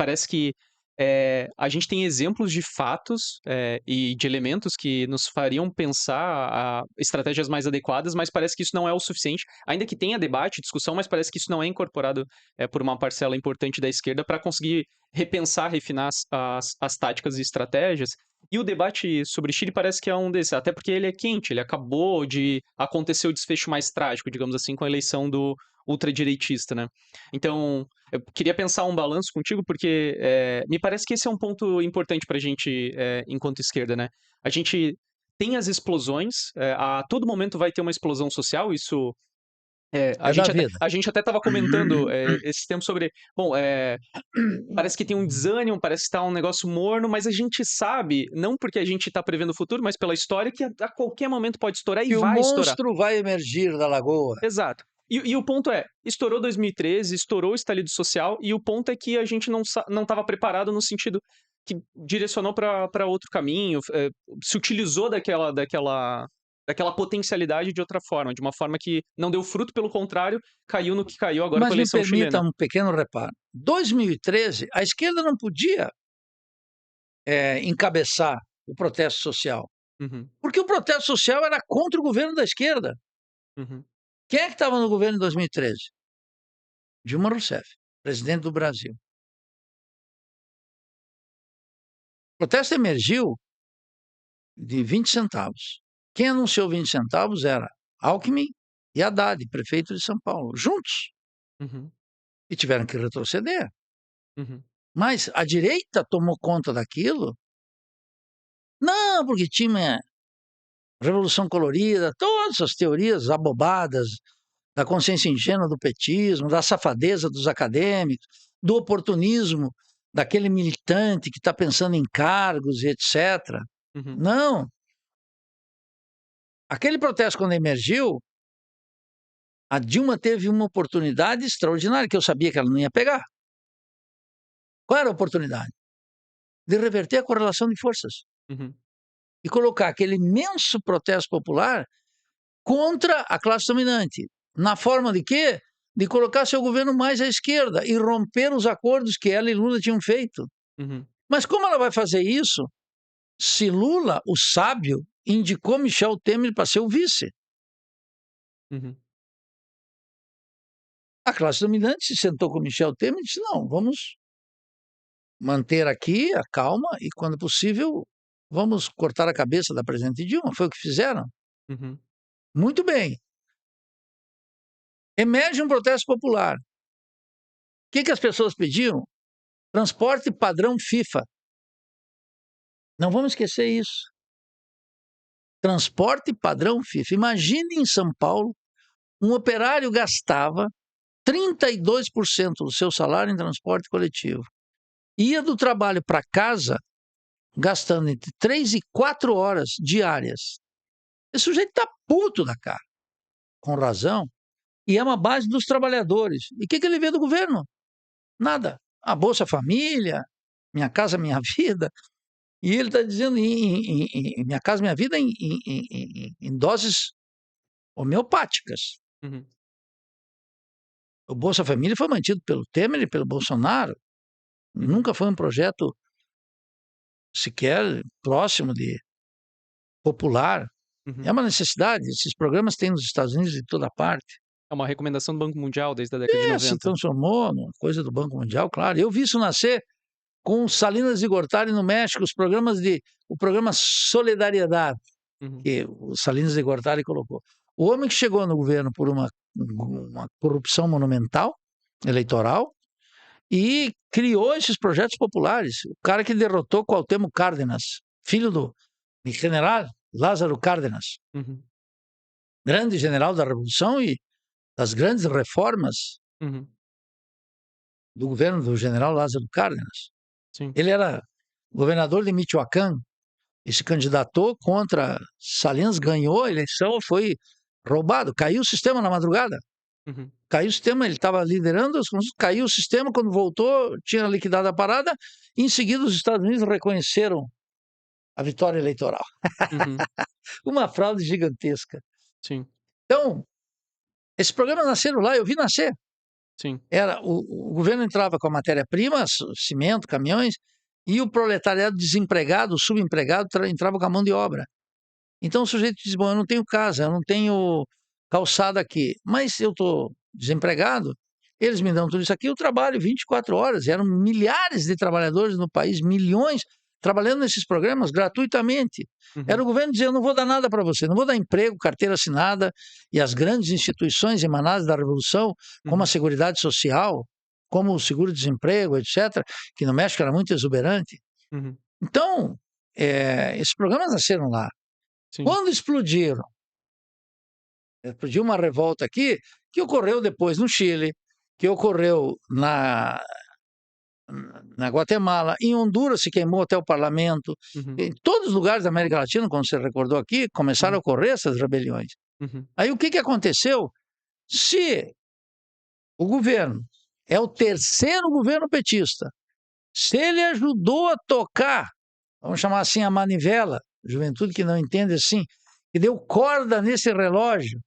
parece que a gente tem exemplos de fatos e de elementos que nos fariam pensar estratégias mais adequadas, mas parece que isso não é o suficiente, ainda que tenha debate, discussão, mas parece que isso não é incorporado por uma parcela importante da esquerda para conseguir repensar, refinar as táticas e estratégias. E o debate sobre Chile parece que é um desses, até porque ele é quente, ele acabou de acontecer o desfecho mais trágico, digamos assim, com a eleição do ultradireitista, né? Então, eu queria pensar um balanço contigo, porque me parece que esse é um ponto importante para a gente, enquanto esquerda, né? A gente tem as explosões, a todo momento vai ter uma explosão social, isso. É da vida. A gente até estava comentando esse tempo sobre. Bom, parece que tem um desânimo, parece que tá um negócio morno, mas a gente sabe, não porque a gente tá prevendo o futuro, mas pela história, que a qualquer momento pode estourar e E o vai estourar. monstro vai emergir da lagoa. Exato. E o ponto é, estourou 2013, estourou o estalido social, e o ponto é que a gente não estava preparado no sentido que direcionou para outro caminho, se utilizou daquela potencialidade de outra forma, de uma forma que não deu fruto, pelo contrário, caiu no que caiu agora com a Mas me eleição permita chilena. um pequeno reparo. 2013, a esquerda não podia encabeçar o protesto social, Uhum, porque o protesto social era contra o governo da esquerda. uhum, Quem é que estava no governo em 2013? Dilma Rousseff, presidente do Brasil. O protesto emergiu de 20 centavos. Quem anunciou 20 centavos era Alckmin e Haddad, prefeito de São Paulo, juntos, uhum, e tiveram que retroceder. uhum, Mas a direita tomou conta daquilo. Não, porque tinha Revolução Colorida, todas as teorias abobadas da consciência ingênua do petismo, da safadeza dos acadêmicos, do oportunismo daquele militante que está pensando em cargos e etc. uhum, Não. Aquele protesto, quando emergiu, a Dilma teve uma oportunidade extraordinária, que eu sabia que ela não ia pegar. Qual era a oportunidade? De reverter a correlação de forças uhum, e colocar aquele imenso protesto popular contra a classe dominante. Na forma de quê? De colocar seu governo mais à esquerda e romper os acordos que ela e Lula tinham feito. uhum, Mas como ela vai fazer isso se Lula, o sábio, indicou Michel Temer para ser o vice? uhum, A classe dominante se sentou com Michel Temer e disse: não, vamos manter aqui a calma e, quando possível, vamos cortar a cabeça da presidente Dilma. Foi o que fizeram. uhum, Muito bem. Emerge um protesto popular. O que as pessoas pediam? Transporte padrão FIFA. Não vamos esquecer isso. Transporte padrão FIFA. Imagine em São Paulo, um operário gastava 32% do seu salário em transporte coletivo. Ia do trabalho para casa gastando entre 3 e 4 horas diárias. Esse sujeito está puto da cara, com razão, e é uma base dos trabalhadores. E o que ele vê do governo? Nada. A Bolsa Família, Minha Casa Minha Vida. E ele está dizendo em Minha Casa Minha Vida em doses homeopáticas. uhum, O Bolsa Família foi mantido pelo Temer e pelo Bolsonaro. uhum, Nunca foi um projeto sequer próximo de popular. É uhum. uma necessidade. Esses programas têm nos Estados Unidos de toda parte. É uma recomendação do Banco Mundial desde a década de Se 90. transformou numa coisa do Banco Mundial, claro. Eu vi isso nascer com Salinas de Gortari no México, o programa Solidariedade, Uhum, que o Salinas de Gortari colocou. O homem que chegou no governo por uma corrupção monumental, eleitoral, e criou esses projetos populares. O cara que derrotou Cuauhtémoc Cárdenas, filho do general Lázaro Cárdenas, uhum, grande general da Revolução e das grandes reformas uhum, do governo do general Lázaro Cárdenas. sim. Ele era governador de Michoacán e se candidatou contra Salinas, ganhou a eleição, foi roubado, caiu o sistema na madrugada. Uhum, Caiu o sistema, ele estava liderando, caiu o sistema, quando voltou, tinha liquidado a parada, e em seguida os Estados Unidos reconheceram a vitória eleitoral. uhum, Uma fraude gigantesca. sim. Então, esses programas nasceram lá, eu vi nascer. Sim. O governo entrava com a matéria-prima, cimento, caminhões, e o proletariado desempregado, subempregado, entrava com a mão de obra. Então o sujeito diz, bom, eu não tenho casa, eu não tenho calçada aqui, mas eu estou desempregado, eles me dão tudo isso aqui, eu trabalho 24 horas, eram milhares de trabalhadores no país, milhões, trabalhando nesses programas gratuitamente. Era Uhum. o governo dizendo, não vou dar nada para você, não vou dar emprego, carteira assinada, e as grandes instituições emanadas da Revolução, como a Uhum. Seguridade Social, como o seguro-desemprego, etc., que no México era muito exuberante. Uhum. Então, esses programas nasceram lá. Sim. Quando explodiu uma revolta aqui, que ocorreu depois no Chile, que ocorreu na Guatemala, em Honduras se queimou até o parlamento, Uhum. em todos os lugares da América Latina, como você recordou aqui, começaram a Uhum. ocorrer essas rebeliões. Uhum. Aí o que aconteceu? Se o governo é o terceiro governo petista, se ele ajudou a tocar, vamos chamar assim, a manivela, juventude que não entende assim, que deu corda nesse relógio,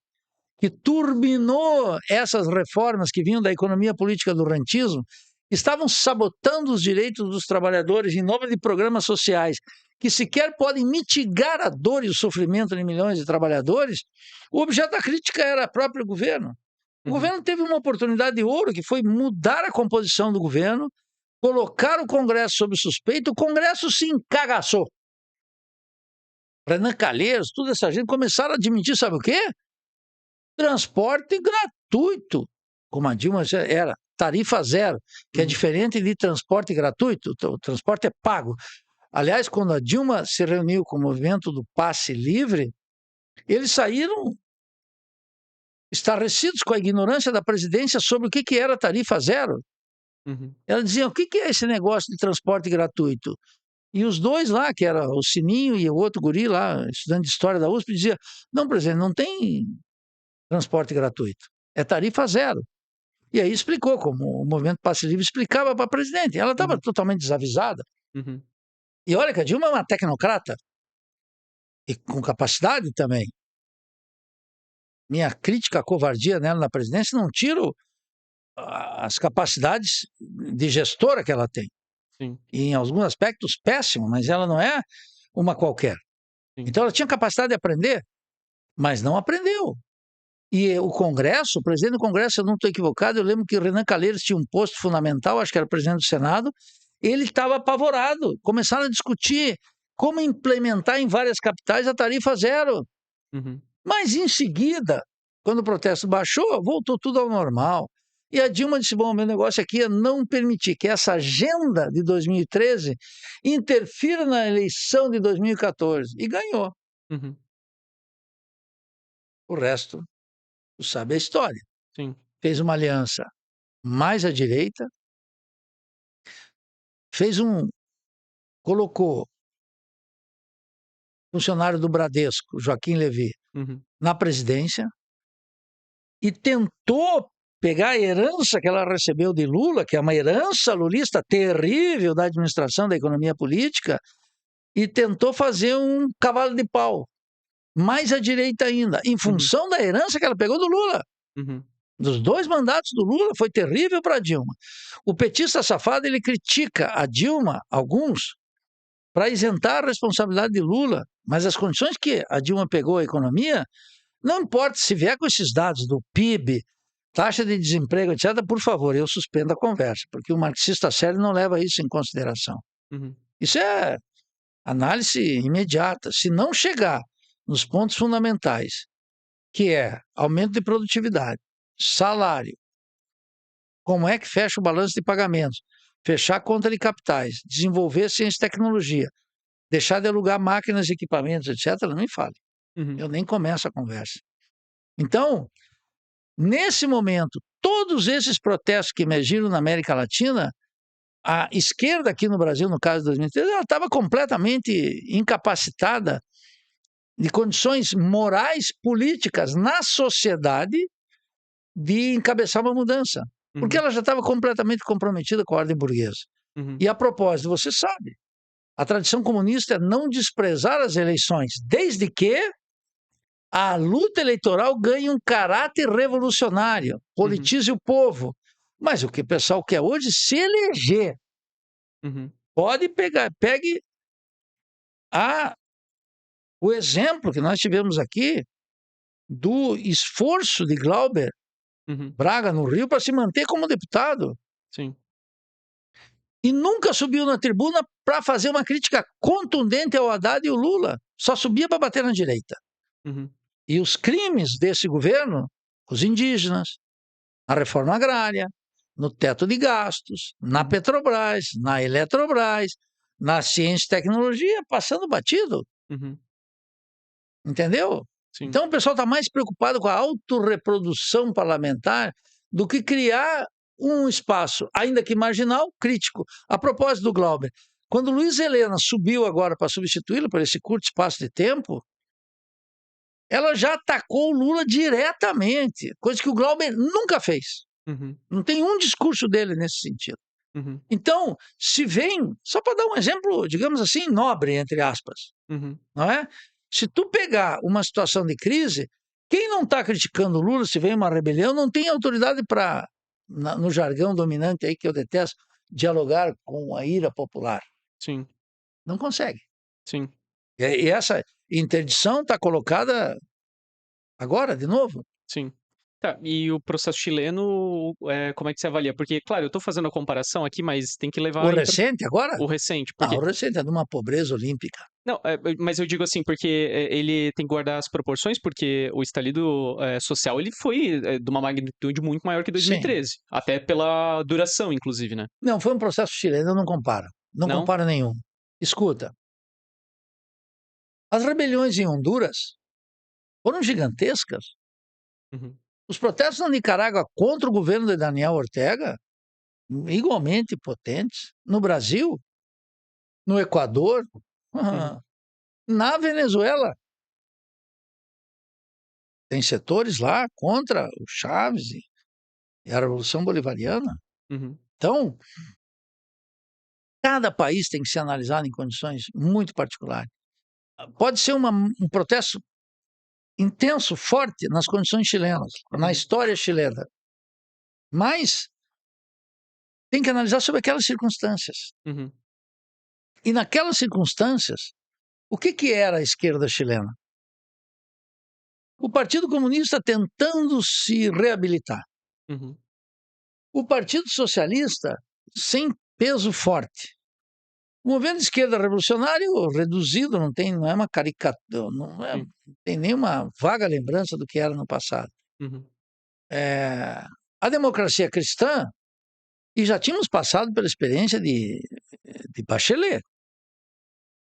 que turbinou essas reformas que vinham da economia política do rentismo, estavam sabotando os direitos dos trabalhadores em nome de programas sociais que sequer podem mitigar a dor e o sofrimento de milhões de trabalhadores, o objeto da crítica era o próprio governo. O Uhum. governo teve uma oportunidade de ouro, que foi mudar a composição do governo, colocar o Congresso sob suspeita, o Congresso se encagaçou. Renan Calheiros, toda essa gente começaram a admitir, sabe o quê? Transporte gratuito, como a Dilma já era, tarifa zero, que é Uhum. diferente de transporte gratuito, o transporte é pago. Aliás, quando a Dilma se reuniu com o movimento do passe livre, eles saíram estarrecidos com a ignorância da presidência sobre o que era tarifa zero. Uhum. Ela dizia, o que é esse negócio de transporte gratuito? E os dois lá, que era o Sininho e o outro guri lá, estudante de História da USP, dizia, não, presidente, não tem transporte gratuito, é tarifa zero. E aí explicou, como o movimento Passe Livre explicava para a presidente. Ela estava Uhum. totalmente desavisada. Uhum. E olha que a Dilma é uma tecnocrata, e com capacidade também. Minha crítica à covardia nela na presidência não tiro as capacidades de gestora que ela tem. Sim. E em alguns aspectos péssimo, mas ela não é uma qualquer. Sim. Então ela tinha capacidade de aprender, mas não aprendeu. E o Congresso, o presidente do Congresso, eu não estou equivocado, eu lembro que o Renan Calheiros tinha um posto fundamental, acho que era presidente do Senado, ele estava apavorado. Começaram a discutir como implementar em várias capitais a tarifa zero. Uhum. Mas em seguida, quando o protesto baixou, voltou tudo ao normal. E a Dilma disse, bom, meu negócio aqui é não permitir que essa agenda de 2013 interfira na eleição de 2014. E ganhou. Uhum. O resto, tu sabe a história. Sim. Fez uma aliança mais à direita, colocou funcionário do Bradesco, Joaquim Levy, Uhum. na presidência e tentou pegar a herança que ela recebeu de Lula, que é uma herança lulista terrível da administração da economia política, e tentou fazer um cavalo de pau, mais à direita ainda, em Uhum. função da herança que ela pegou do Lula. Uhum. Dos 2 mandatos do Lula, foi terrível para a Dilma. O petista safado, ele critica a Dilma, alguns, para isentar a responsabilidade de Lula, mas as condições que a Dilma pegou a economia, não importa se vier com esses dados do PIB, taxa de desemprego, etc., por favor, eu suspendo a conversa, porque o marxista sério não leva isso em consideração. Uhum. Isso é análise imediata. Se não chegar nos pontos fundamentais, que é aumento de produtividade, salário, como é que fecha o balanço de pagamentos, fechar a conta de capitais, desenvolver ciência e tecnologia, deixar de alugar máquinas, equipamentos, etc., não me fale. Uhum. Eu nem começo a conversa. Então, nesse momento, todos esses protestos que emergiram na América Latina, a esquerda aqui no Brasil, no caso de 2013, ela estava completamente incapacitada de condições morais, políticas na sociedade de encabeçar uma mudança, porque Uhum. ela já estava completamente comprometida com a ordem burguesa. Uhum. E a propósito, você sabe, a tradição comunista é não desprezar as eleições, desde que a luta eleitoral ganhe um caráter revolucionário, Uhum. politize o povo, Mas o que o pessoal quer hoje, se eleger, Uhum. pegue o exemplo que nós tivemos aqui do esforço de Glauber Uhum. Braga no Rio para se manter como deputado. Sim. E nunca subiu na tribuna para fazer uma crítica contundente ao Haddad e ao Lula. Só subia para bater na direita. Uhum. E os crimes desse governo, os indígenas, a reforma agrária, no teto de gastos, na Uhum. Petrobras, na Eletrobras, na ciência e tecnologia, passando batido. Uhum. Entendeu? Sim. Então o pessoal está mais preocupado com a autorreprodução parlamentar do que criar um espaço, ainda que marginal, crítico. A propósito do Glauber, quando Luiz Helena subiu agora para substituí-lo por esse curto espaço de tempo, ela já atacou o Lula diretamente, coisa que o Glauber nunca fez. Uhum. Não tem um discurso dele nesse sentido. Uhum. Então, se vem, só para dar um exemplo, digamos assim, nobre, entre aspas, Uhum. não é? Se tu pegar uma situação de crise, quem não está criticando o Lula, se vem uma rebelião, não tem autoridade para, no jargão dominante aí que eu detesto, dialogar com a ira popular. Sim. Não consegue. Sim. E essa interdição está colocada agora, de novo. Sim. Tá, e o processo chileno, como é que você avalia? Porque, claro, eu tô fazendo a comparação aqui, mas tem que O levar recente agora? o recente, Não, porque o recente é de uma pobreza olímpica. não, mas eu digo assim, porque, ele tem que guardar as proporções, porque o estalido, social, ele foi, de uma magnitude muito maior que Sim. 2013, até pela duração, inclusive, né. Não, foi um processo chileno, eu não comparo. Não Não? comparo nenhum. Escuta, as rebeliões em Honduras foram gigantescas. Uhum. Os protestos na Nicarágua contra o governo de Daniel Ortega, igualmente potentes. No Brasil, no Equador, Uhum. na Venezuela. Tem setores lá contra o Chávez e a Revolução Bolivariana. Uhum. Então, cada país tem que ser analisado em condições muito particulares. Pode ser um protesto intenso, forte nas condições chilenas, na Uhum. história chilena, mas tem que analisar sobre aquelas circunstâncias. Uhum. E naquelas circunstâncias, o que era a esquerda chilena? O Partido Comunista tentando se reabilitar. Uhum. O Partido Socialista sem peso forte. O movimento de esquerda revolucionário reduzido, não é uma caricatura, Sim. não tem nenhuma vaga lembrança do que era no passado. Uhum. A democracia cristã, e já tínhamos passado pela experiência de Bachelet,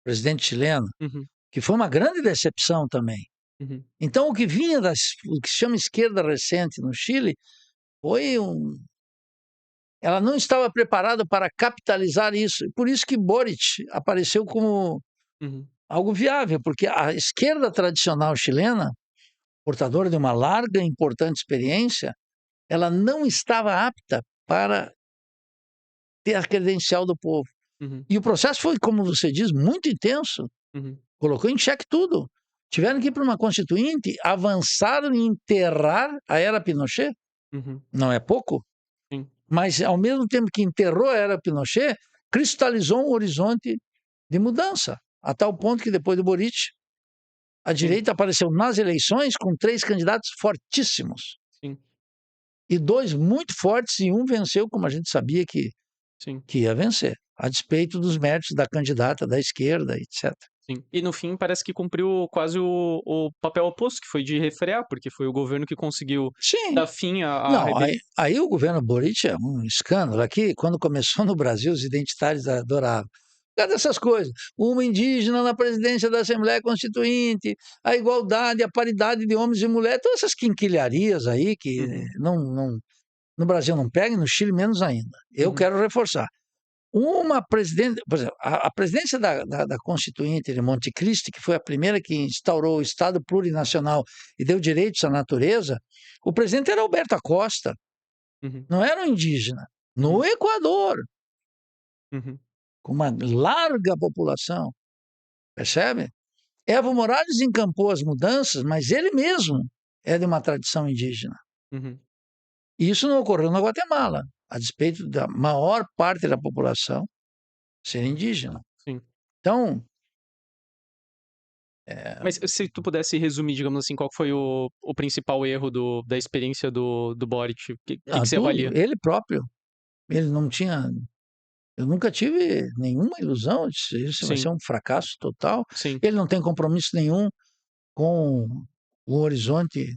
presidente chileno, Uhum. que foi uma grande decepção também. Uhum. Então, o que vinha o que se chama esquerda recente no Chile foi ela não estava preparada para capitalizar isso. Por isso que Boric apareceu como Uhum. algo viável, porque a esquerda tradicional chilena, portadora de uma larga e importante experiência, ela não estava apta para ter a credencial do povo. Uhum. E o processo foi, como você diz, muito intenso. Uhum. Colocou em xeque tudo. Tiveram que ir para uma constituinte, avançaram em enterrar a era Pinochet. Uhum. Não é pouco, Sim. mas ao mesmo tempo que enterrou a era Pinochet, cristalizou um horizonte de mudança, a tal ponto que depois do Boric, a Sim. direita apareceu nas eleições com 3 candidatos fortíssimos. Sim. E 2 muito fortes, e um venceu como a gente sabia Sim. que ia vencer, a despeito dos méritos da candidata da esquerda, etc. Sim. E no fim parece que cumpriu quase o papel oposto, que foi de refrear, porque foi o governo que conseguiu Sim. dar fim à Não, rebelião. aí o governo Boric é um escândalo. Aqui, quando começou no Brasil, os identitários adoravam. Cadê essas coisas? Uma indígena na presidência da Assembleia Constituinte, a igualdade, a paridade de homens e mulheres, todas essas quinquilharias aí que Uhum. no Brasil não pegam, no Chile menos ainda. Eu Uhum. quero reforçar. Uma presidente, por exemplo, a presidência da Constituinte de Monte Cristi, que foi a primeira que instaurou o Estado plurinacional e deu direitos à natureza, o presidente era Alberto Acosta, Uhum. não era um indígena. No Uhum. Equador, Uhum. com uma larga população, percebe? Evo Morales encampou as mudanças, mas ele mesmo é de uma tradição indígena. Uhum. E isso não ocorreu na Guatemala. a despeito da maior parte da população ser indígena. Sim. Então, Mas se tu pudesse resumir, digamos assim, qual foi o principal erro da experiência do Boric? Que você avalia? ele próprio, ele não tinha. Eu nunca tive nenhuma ilusão de que isso vai Sim, ser um fracasso total. sim. Ele não tem compromisso nenhum com o horizonte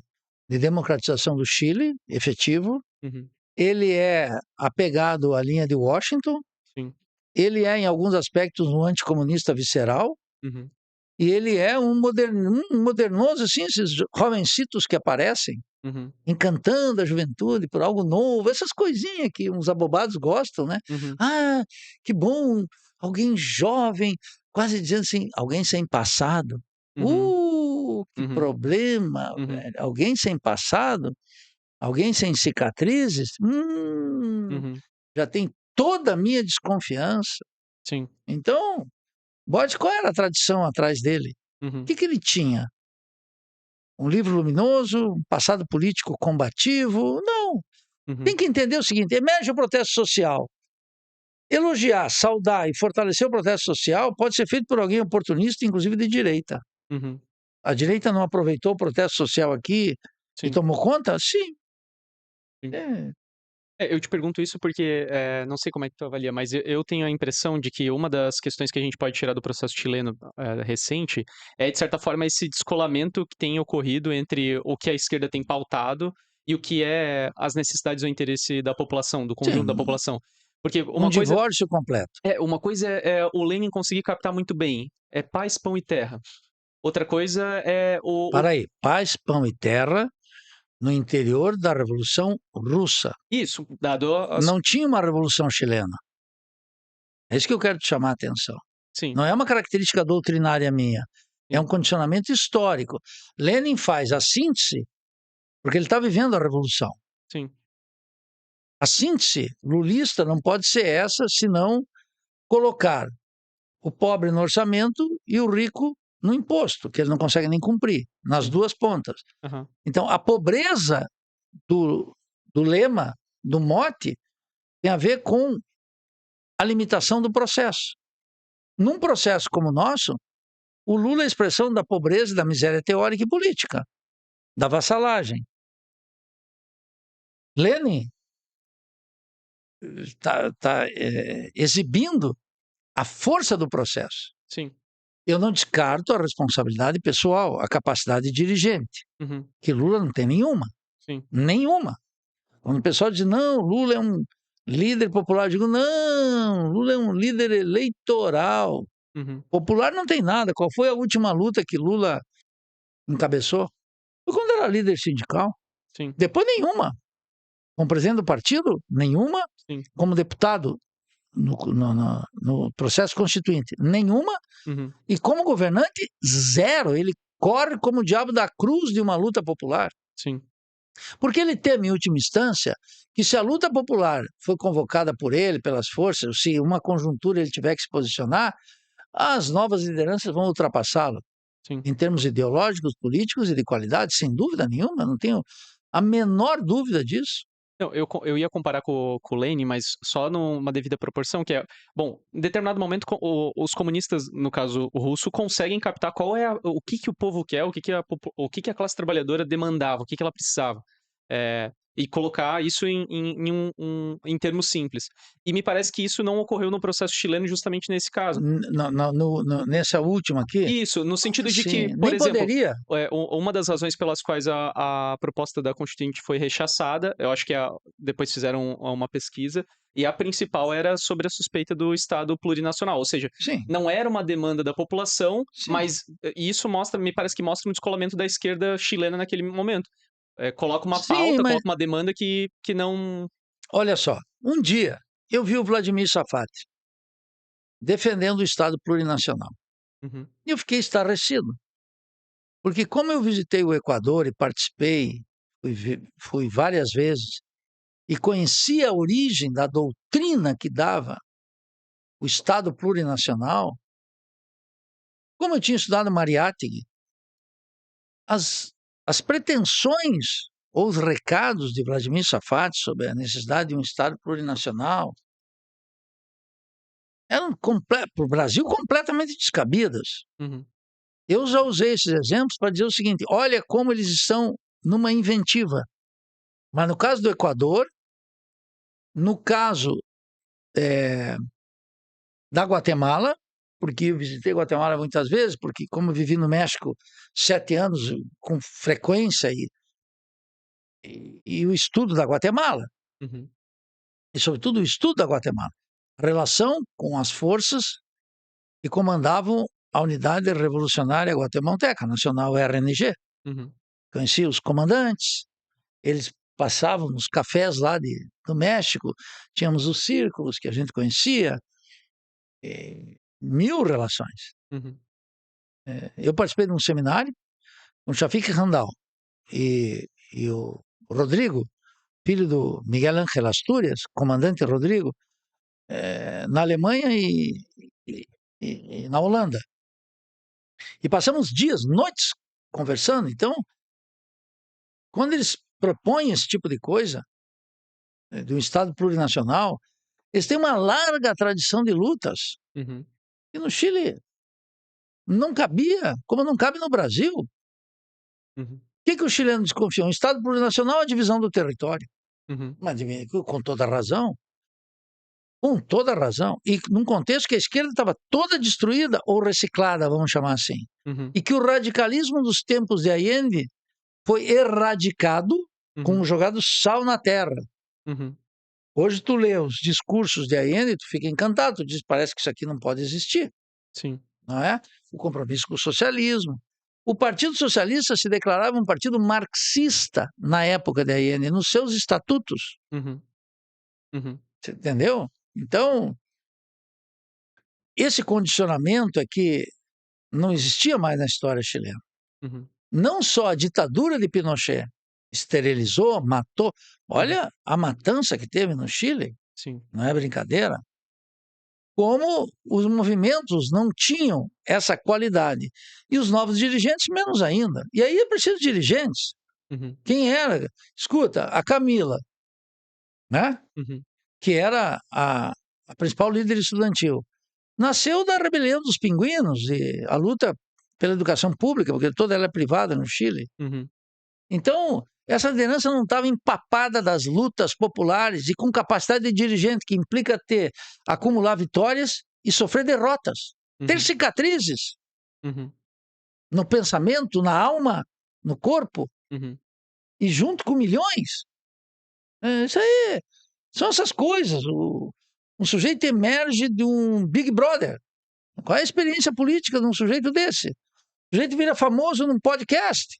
de democratização do Chile, efetivo. Uhum. Ele é apegado à linha de Washington. Sim. Ele é, em alguns aspectos, um anticomunista visceral. Uhum. E ele é um modernoso, assim, esses jovencitos que aparecem, Uhum. encantando a juventude por algo novo, essas coisinhas que uns abobados gostam, né? Uhum. Ah, que bom, alguém jovem, quase dizendo assim, alguém sem passado. Uhum. Que Uhum. problema, Uhum. velho. Alguém sem passado, alguém sem cicatrizes, Uhum. já tem toda a minha desconfiança. Sim. Então, Bode, qual era a tradição atrás dele? O Uhum. que ele tinha? Um livro luminoso, um passado político combativo? Não. Tem Uhum. que entender o seguinte: emerge o protesto social. Elogiar, saudar e fortalecer o protesto social pode ser feito por alguém oportunista, inclusive de direita. Uhum. A direita não aproveitou o protesto social aqui e Sim. tomou conta? Sim. Sim. É. Eu te pergunto isso porque, não sei como é que tu avalia, mas eu tenho a impressão de que uma das questões que a gente pode tirar do processo chileno, recente, é, de certa forma, esse descolamento que tem ocorrido entre o que a esquerda tem pautado e o que é as necessidades ou interesse da população, do conjunto da Sim, população. Porque um divórcio completo. uma coisa é o Lenin conseguir captar muito bem, é paz, pão e terra. Outra coisa é o Para aí, paz, pão e terra no interior da Revolução Russa. isso, dado as Não tinha uma Revolução Chilena. É isso que eu quero te chamar a atenção. sim, Não é uma característica doutrinária minha, é sim, um condicionamento histórico. Lenin faz a síntese, porque ele está vivendo a revolução. sim, A síntese lulista não pode ser essa, senão colocar o pobre no orçamento e o rico no imposto, que ele não consegue nem cumprir, nas sim. duas pontas. Aham. Então, a pobreza do, do lema, do mote, tem a ver com a limitação do processo. Num processo como o nosso, o Lula é a expressão da pobreza e da miséria teórica e política, da vassalagem. Lenin está exibindo a força do processo. Sim. Eu não descarto a responsabilidade pessoal, a capacidade dirigente, Uhum. que Lula não tem nenhuma. Sim. Nenhuma. Quando o pessoal diz, não, Lula é um líder popular, eu digo, não, Lula é um líder eleitoral. Uhum. Popular não tem nada. Qual foi a última luta que Lula encabeçou? Foi quando era líder sindical. Sim. Depois nenhuma. Como presidente do partido, nenhuma. Sim. Como deputado no processo constituinte, nenhuma. Uhum. E como governante, zero. Ele corre como o diabo da cruz de uma luta popular. Sim. Porque ele teme, em última instância, que se a luta popular foi convocada por ele, pelas forças, se uma conjuntura ele tiver que se posicionar, as novas lideranças vão ultrapassá-lo. Sim. Em termos ideológicos, políticos e de qualidade, sem dúvida nenhuma, não tenho a menor dúvida disso. Não, eu ia comparar com o Lenin, mas só numa devida proporção, que é, bom, em determinado momento os comunistas, no caso o russo, conseguem captar qual é o que o povo quer, o que a classe trabalhadora demandava, o que ela precisava. E colocar isso em termos simples. E me parece que isso não ocorreu no processo chileno justamente nesse caso. Nessa última aqui, Isso, no sentido de que, sim, por nem exemplo, poderia. uma das razões pelas quais a proposta da Constituinte foi rechaçada, eu acho que depois fizeram uma pesquisa, e a principal era sobre a suspeita do Estado plurinacional, ou seja, Sim, não era uma demanda da população, sim. mas isso me parece que mostra um descolamento da esquerda chilena naquele momento. Coloca uma Sim, pauta, mas coloca uma demanda que não. olha só, um dia eu vi o Vladimir Safat defendendo o Estado plurinacional. Uhum, E eu fiquei estarrecido, porque como eu visitei o Equador e participei, fui várias vezes, e conheci a origem da doutrina que dava o Estado plurinacional, como eu tinha estudado Mariátegui, as, as pretensões ou os recados de Vladimir Safat sobre a necessidade de um Estado plurinacional, eram para o Brasil completamente descabidas. Uhum. Eu já usei esses exemplos para dizer o seguinte: olha como eles estão numa inventiva. Mas no caso do Equador, no caso da Guatemala, porque eu visitei Guatemala muitas vezes, porque como eu vivi no México 7 anos com frequência e o estudo da Guatemala, Uhum. e sobretudo o estudo da Guatemala, a relação com as forças que comandavam a Unidade Revolucionária Guatemalteca, Nacional RNG. Uhum. Conheci os comandantes, eles passavam nos cafés lá do México, tínhamos os círculos que a gente conhecia, mil relações. Uhum. Eu participei de um seminário com o Shafik Randall e o Rodrigo, filho do Miguel Ángel Astúrias, comandante Rodrigo, na Alemanha e na Holanda. E passamos dias, noites conversando. Então, quando eles propõem esse tipo de coisa, de um Estado plurinacional, eles têm uma larga tradição de lutas. Uhum. E no Chile não cabia, como não cabe no Brasil. O Uhum. que o chileno desconfiou? Um Estado plurinacional é a divisão do território. Uhum. Mas com toda razão. Com toda razão. E num contexto que a esquerda estava toda destruída ou reciclada, vamos chamar assim. Uhum. E que o radicalismo dos tempos de Allende foi erradicado com Uhum. jogado sal na terra. Uhum. Hoje tu lê os discursos de Allende, tu fica encantado, tu diz, parece que isso aqui não pode existir, Sim. não é? O compromisso com o socialismo. O Partido Socialista se declarava um partido marxista na época de Allende, nos seus estatutos, Uhum. Uhum. você entendeu? Então, esse condicionamento é que não existia mais na história chilena. Uhum. Não só a ditadura de Pinochet esterilizou, matou, Uhum. olha a matança que teve no Chile, Sim. não é brincadeira, como os movimentos não tinham essa qualidade. E os novos dirigentes, menos ainda. E aí é preciso dirigentes. Uhum. Quem era? Escuta, a Camila, né? Uhum. Que era a principal líder estudantil. Nasceu da rebelião dos pinguinos e a luta pela educação pública, porque toda ela é privada no Chile. Uhum. Então, essa liderança não estava empapada das lutas populares e com capacidade de dirigente, que implica acumular vitórias e sofrer derrotas, ter Uhum. cicatrizes Uhum. no pensamento, na alma, no corpo, Uhum. e junto com milhões. Isso aí são essas coisas. Um sujeito emerge de um Big Brother. Qual é a experiência política de um sujeito desse? O sujeito vira famoso num podcast.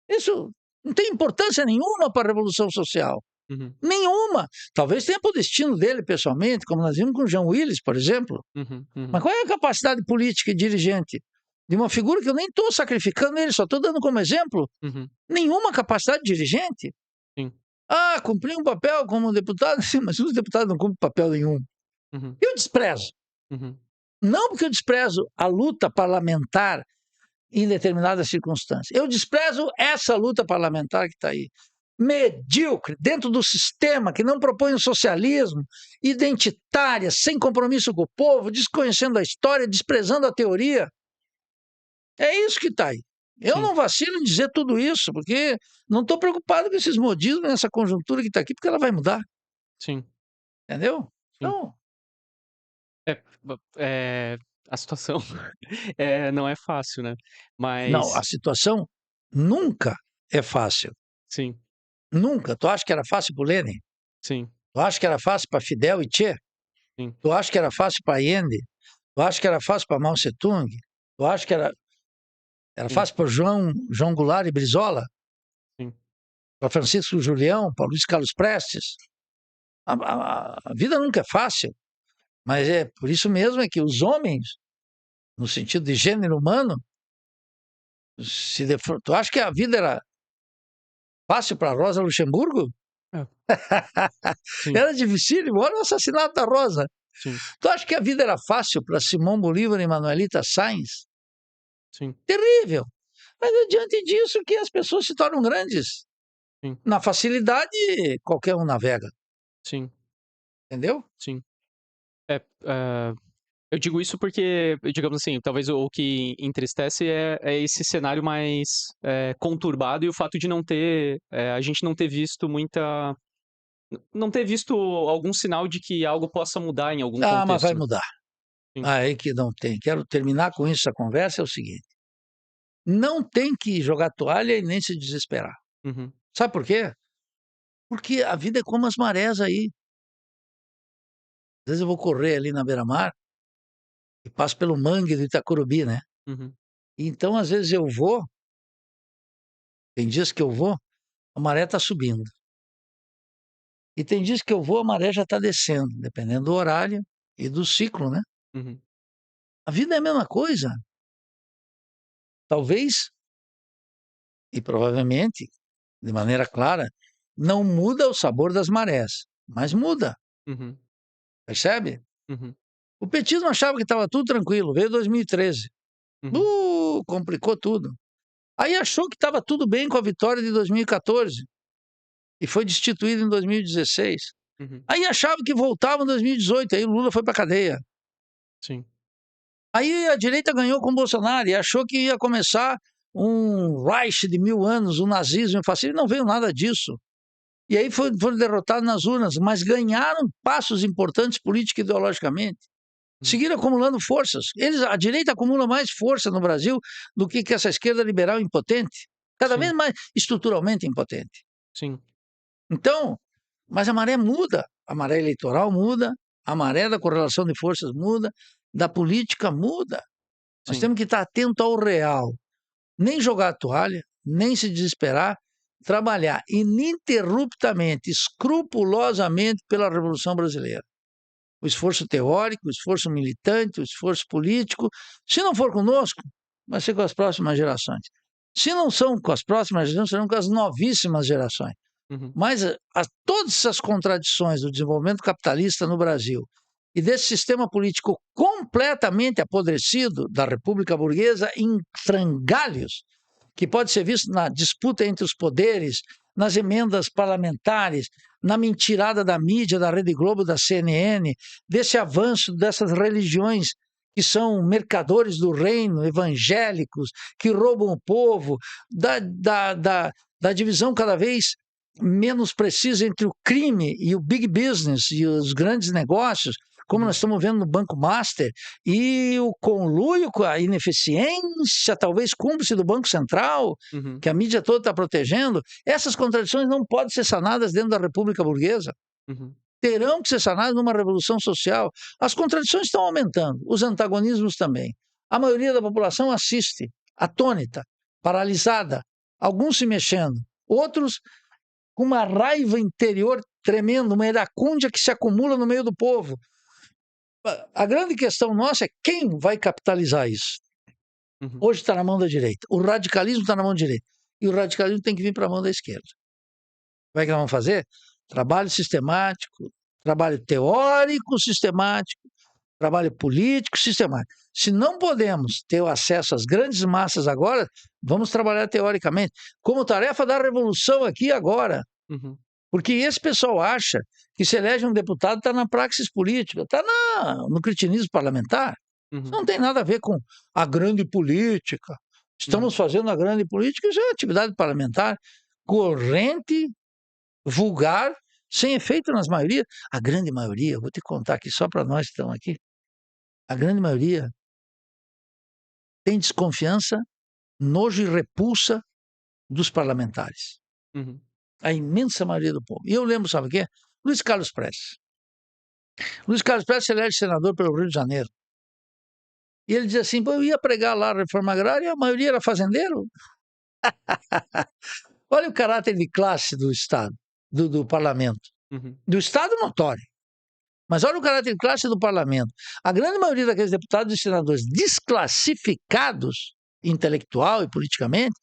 Isso não tem importância nenhuma para a revolução social. Uhum. Nenhuma. Talvez tenha para o destino dele pessoalmente, como nós vimos com o Jean Willis, por exemplo. Uhum. Uhum. Mas qual é a capacidade política e dirigente de uma figura que eu nem estou sacrificando ele, só estou dando como exemplo? Uhum. Nenhuma capacidade dirigente. Sim. Ah, cumprir um papel como deputado, sim, mas os deputados não cumprem papel nenhum. Uhum. Eu desprezo. Uhum. Não porque eu desprezo a luta parlamentar em determinadas circunstâncias. Eu desprezo essa luta parlamentar que está aí. Medíocre, dentro do sistema que não propõe o socialismo, identitária, sem compromisso com o povo, desconhecendo a história, desprezando a teoria. É isso que está aí. Eu Sim. não vacilo em dizer tudo isso, porque não estou preocupado com esses modismos nessa conjuntura que está aqui, porque ela vai mudar, Sim. entendeu? Sim. Então, A situação não é fácil, né? não, a Mas situação nunca é fácil. sim, Nunca. Tu acha que era fácil para o Lenin? sim, Tu acha que era fácil para Fidel e Che? sim, Tu acha que era fácil para Allende? Tu acha que era fácil para Mao Tse-tung? Tu acha que era sim, fácil para João Goulart e Brizola? sim, Para Francisco Julião? Para Luiz Carlos Prestes? A vida nunca é fácil, mas é por isso mesmo é que os homens, no sentido de gênero humano, tu acha que a vida era fácil para Rosa Luxemburgo? é, sim, Era dificílimo. Olha o assassinato da Rosa. sim, Tu acha que a vida era fácil para Simão Bolívar e Manuelita Sáenz? sim, Terrível. Mas é diante disso que as pessoas se tornam grandes. Sim, Na facilidade, qualquer um navega, sim, entendeu? sim. É, eu digo isso porque, digamos assim, talvez o que entristece é esse cenário mais, conturbado e o fato de não ter, a gente não ter visto muita não ter visto algum sinal de que algo possa mudar em algum Ah, mas vai contexto, né. mudar. Sim. Aí que não tem. Quero terminar com isso a conversa, é o seguinte: não tem que jogar toalha e nem se desesperar. Uhum, Sabe por quê? Porque a vida é como as marés aí. Às vezes eu vou correr ali na beira-mar e passo pelo mangue do Itacurubi, né? uhum, Então, às vezes eu vou, tem dias que eu vou, a maré está subindo. E tem dias que eu vou, a maré já está descendo, dependendo do horário e do ciclo, né? uhum. A vida é a mesma coisa. Talvez, e provavelmente, de maneira clara, não muda o sabor das marés, mas muda, Uhum, percebe? uhum, O petismo achava que estava tudo tranquilo, veio 2013. uhum, Complicou tudo. Aí achou que estava tudo bem com a vitória de 2014 e foi destituído em 2016. uhum. Aí achava que voltava em 2018, aí o Lula foi para cadeia. Sim. Aí a direita ganhou com o Bolsonaro e achou que ia começar um Reich de 1000 anos, um nazismo, um fascismo, não veio nada disso. E aí foram derrotados nas urnas, mas ganharam passos importantes política e ideologicamente. Uhum. Seguiram acumulando forças. A direita acumula mais força no Brasil do que essa esquerda liberal impotente, cada vez Sim, mais estruturalmente impotente. sim, Então, mas a maré muda, a maré eleitoral muda, a maré da correlação de forças muda, da política muda. Nós sim, temos que estar atento ao real, nem jogar a toalha, nem se desesperar, trabalhar ininterruptamente, escrupulosamente pela Revolução Brasileira. O esforço teórico, o esforço militante, o esforço político. Se não for conosco, vai ser com as próximas gerações. Se não são com as próximas gerações, serão com as novíssimas gerações. uhum, Mas todas essas contradições do desenvolvimento capitalista no Brasil e desse sistema político completamente apodrecido da República Burguesa em frangalhos, que pode ser visto na disputa entre os poderes, nas emendas parlamentares, na mentirada da mídia, da Rede Globo, da CNN, desse avanço dessas religiões que são mercadores do reino, evangélicos, que roubam o povo, da divisão cada vez menos precisa entre o crime e o big business e os grandes negócios, como uhum, nós estamos vendo no Banco Master, e o conluio com a ineficiência, talvez cúmplice do Banco Central, uhum, que a mídia toda está protegendo, essas contradições não podem ser sanadas dentro da República Burguesa. uhum. Terão que ser sanadas numa revolução social. As contradições estão aumentando, os antagonismos também. A maioria da população assiste, atônita, paralisada, alguns se mexendo, outros com uma raiva interior tremenda, uma iracúndia que se acumula no meio do povo. A grande questão nossa é quem vai capitalizar isso. Uhum. Hoje está na mão da direita. O radicalismo está na mão da direita. E o radicalismo tem que vir para a mão da esquerda. Como é que nós vamos fazer? Trabalho sistemático, trabalho teórico sistemático, trabalho político sistemático. Se não podemos ter o acesso às grandes massas agora, vamos trabalhar teoricamente. Como tarefa da revolução aqui agora. Uhum, Porque esse pessoal acha que se elege um deputado está na praxis política, está no cretinismo parlamentar. Isso uhum, não tem nada a ver com a grande política. uhum, Estamos fazendo a grande política, isso é atividade parlamentar corrente, vulgar, sem efeito nas maiorias. A grande maioria, vou te contar aqui só para nós que estamos aqui, a grande maioria tem desconfiança, nojo e repulsa dos parlamentares. uhum, A imensa maioria do povo. E eu lembro, sabe o quê? Luiz Carlos Prestes. Luiz Carlos Prestes se elege senador pelo Rio de Janeiro. E ele dizia assim: pô, eu ia pregar lá a reforma agrária e a maioria era fazendeiro. Olha o caráter de classe do Estado, do parlamento. uhum, Do Estado notório. Mas olha o caráter de classe do parlamento. A grande maioria daqueles deputados e senadores desclassificados, intelectual e politicamente,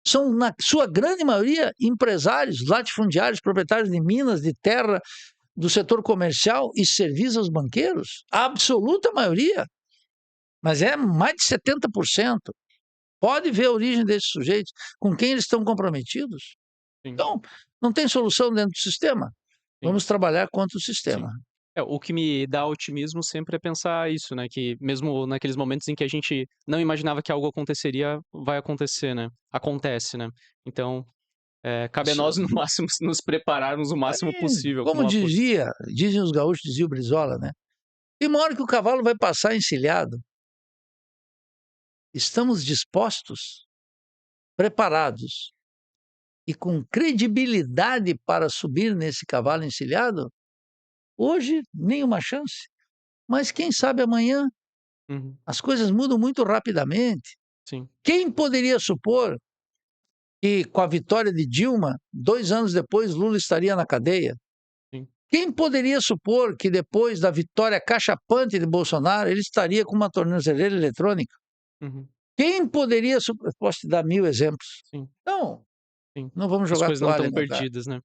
são, na sua grande maioria, empresários, latifundiários, proprietários de minas, de terra, do setor comercial e serviços aos banqueiros. A absoluta maioria. Mas é mais de 70%. Pode ver a origem desses sujeitos, com quem eles estão comprometidos. sim, Então, não tem solução dentro do sistema. sim, Vamos trabalhar contra o sim. sistema. O que me dá otimismo sempre é pensar isso, né, que mesmo naqueles momentos em que a gente não imaginava que algo aconteceria, vai acontecer, né, acontece, né. Então, cabe a nós no máximo nos prepararmos o máximo possível, Como acumular força. dizem os gaúchos, dizia o Brizola, né? E uma hora que o cavalo vai passar encilhado, estamos dispostos, preparados e com credibilidade para subir nesse cavalo encilhado? Hoje, nenhuma chance. Mas quem sabe amanhã Uhum, as coisas mudam muito rapidamente. sim, Quem poderia supor que, com a vitória de Dilma, 2 anos depois, Lula estaria na cadeia? sim, Quem poderia supor que, depois da vitória cachapante de Bolsonaro, ele estaria com uma tornozeleira eletrônica? uhum, Quem poderia supor? Posso te dar 1000 exemplos. sim, Não, sim. não vamos As jogar coisas não toalha, estão meu cara. perdidas, né.